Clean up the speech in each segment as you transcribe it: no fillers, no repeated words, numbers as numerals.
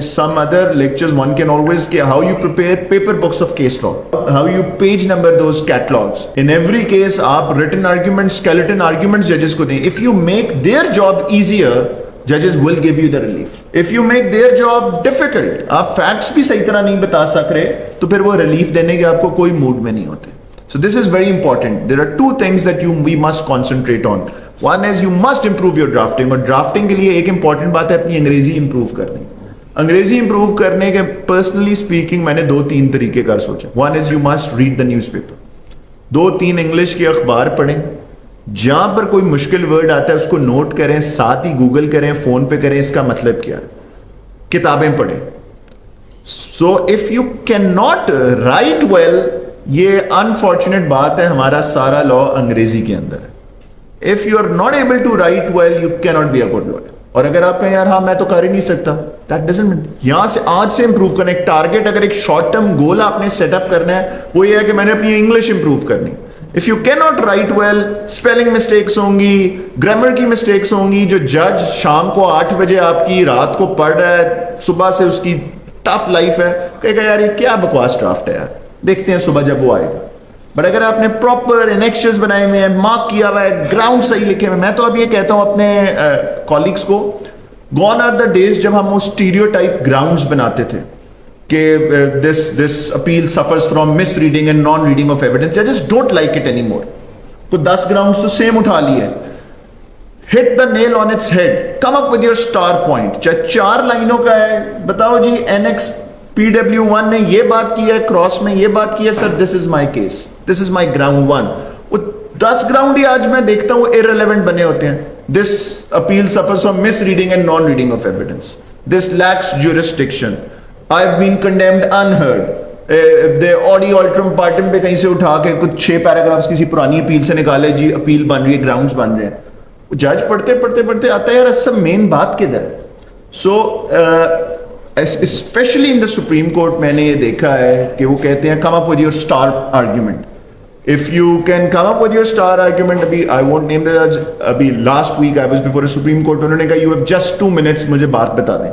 Some other lectures one can always get how you prepare paper books of case law, how you page number those catalogs. In every case, आप written arguments, skeleton arguments judges को दें. If you make their job easier, judges will give you the relief. If you make their job difficult, आप facts भी सही तरह नहीं बता सक रहे, तो फिर वो relief देने के आपको कोई mood में नहीं होते. So this is very important. There are two things that we must concentrate on. One is you must improve your drafting. और drafting के लिए एक important बात है अपनी अंग्रेजी improve करनी. अंग्रेजी इंप्रूव करने के पर्सनली स्पीकिंग मैंने 2-3 तरीके का सोचा. One is you must read the newspaper. 2-3 English के अखबार पढ़ें. जहां पर कोई मुश्किल वर्ड आता है उसको नोट करें, साथ ही गूगल करें, फोन पे करें इसका मतलब क्या है. किताबें पढ़ें. So if you can not write well, ये अनफॉर्चुनेट बात है, हमारा सारा लॉ अंग्रेजी के अंदर है. If you are not able to write well, you can not be a good lawyer. और अगर आप कहें यार हाँ मैं तो कर ही नहीं सकता, दैट डजंट मीन. यहां से आज से इंप्रूव करना. एक टारगेट, अगर एक शॉर्ट टर्म गोल आपने सेटअप करना है, वो ये है कि मैंने अपनी इंग्लिश इंप्रूव करनी. If you can not write well, spelling mistakes होंगी, ग्रामर की मिस्टेक्स होंगी. जो जज शाम को 8 बजे आपकी रात को पढ़ रहा है, सुबह से उसकी टफ लाइफ है, कहेगा यार ये क्या बकवास ड्राफ्ट है यार, देखते हैं सुबह जब वो आएगा. बट अगर आपने प्रॉपर इनेक्शंस बनाए हुए हैं, मार्क किया हुआ है, ग्राउंड सही लिखे हुए, मैं तो अब ये कहता हूं अपने कॉलीग्स को, गॉन आर द डेज जब हम वो स्टीरियोटाइप ग्राउंड्स बनाते थे कि this appeal suffers from misreading and non reading of evidence. जजेस don't like it any more. तो 10 ग्राउंड्स तो सेम उठा लिए. Hit the nail on its head, come up with your star point. चाहे 4 लाइनों का है, बताओ जी एनएक्स PW1 ने ये बात की है, क्रॉस में ये बात की है, sir this is my case, this is my ground 1. वो 10 ग्राउंड ही आज मैं देखता हूं इररिलेवेंट बने होते हैं. This appeal suffers from misreading and non reading of evidence. This lacks jurisdiction. I have been condemned unheard. The ऑडी ऑल्ट्रम पार्टम पे कहीं से उठा के कुछ 6 पैराग्राफ्स किसी पुरानी अपील से निकाले, जी अपील बन रही है, ग्राउंड्स बन रहे हैं. जज पढ़ते पढ़ते पढ़ते आता है यार सब मेन बात किधर है. So specially in the Supreme Court मैंने ये देखा है कि वो कहते हैं come up with your star argument. If you can come up with your star argument. अभी आई वोंट नेम द जज, अभी last week I was before Supreme Court. उन्होंने कहा यू हैव जस्ट 2 minutes, मुझे बात बता दें.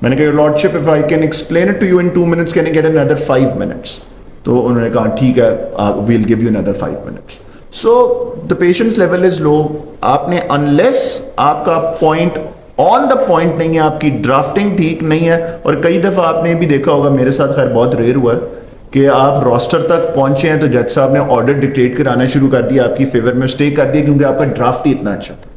मैंने कहा your lordship if I can explain it to you in 2 minutes, can I get another 5 minutes? तो उन्होंने कहा ठीक है, we will give you another 5 minutes. So the patience level is low. आपने अनलेस आपका पॉइंट ऑन द पॉइंट नहीं है, आपकी ड्राफ्टिंग ठीक नहीं है. और कई दफा आपने भी देखा होगा, मेरे साथ खैर बहुत रेयर हुआ है कि आप रोस्टर तक पहुंचे हैं तो जज साहब ने ऑर्डर डिक्टेट कराना शुरू कर दिया आपकी फेवर में, स्टे कर दिया क्योंकि आपका ड्राफ्ट ही इतना अच्छा था.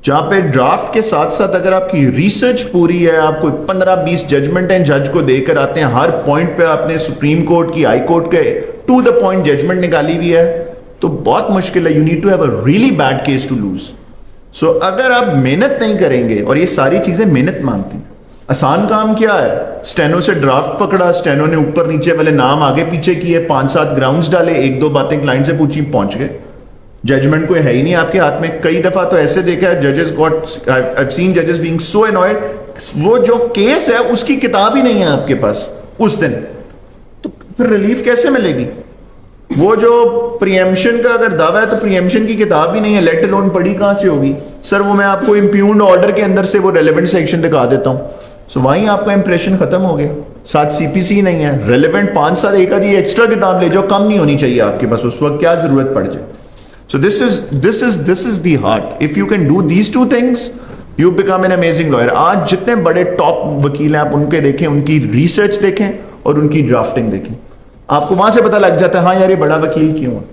जहां पे ड्राफ्ट के साथ साथ अगर आपकी रिसर्च पूरी है, आपको 15-20 जजमेंट हैं जज को देकर आते हैं, हर पॉइंट पे आपने सुप्रीम कोर्ट की, हाई कोर्ट के टू द पॉइंट जजमेंट निकाली हुई है, तो बहुत मुश्किल है. You need to have a really bad case to lose. So अगर आप मेहनत नहीं करेंगे, और ये सारी चीजें मेहनत मांगती हैं. आसान काम क्या है, स्टेनो से ड्राफ्ट पकड़ा, स्टेनो ने ऊपर नीचे वाले नाम आगे पीछे किए, 5-7 ग्राउंड्स डाले, 1-2 बातें क्लाइंट से पूछी, पहुंच गए. जजमेंट कोई है ही नहीं आपके हाथ में. कई दफा तो ऐसे देखा है जजेस गॉट, आई हैव सीन जजेस बीइंग सो एनॉयड, वो जो केस है उसकी किताब ही नहीं है आपके पास उस दिन, तो फिर रिलीफ कैसे मिलेगी? वो जो प्रीएम्पशन का अगर दावा है तो प्रीएम्पशन की किताब ही नहीं है, लेट अलोन पढ़ी कहां से होगी? सर वो मैं आपको इम्प्यून्ड ऑर्डर के अंदर से वो रेलेवेंट सेक्शन दिखा देता हूं. सो वहीं आपका इंप्रेशन खत्म हो गया. साथ सीपीसी नहीं है, रेलेवेंट 5-7 एक आधी एक्स्ट्रा किताब ले जाओ, कम नहीं होनी चाहिए आपके पास, उस वक्त क्या जरूरत पड़ जाए. So this is the heart. If you can do these 2 things, you become an amazing lawyer. आज जितने बड़े टॉप वकील हैं आप उनके देखें, उनकी रिसर्च देखें और उनकी ड्राफ्टिंग देखें, आपको वहां से पता लग जाता है हाँ यार ये बड़ा वकील क्यों है.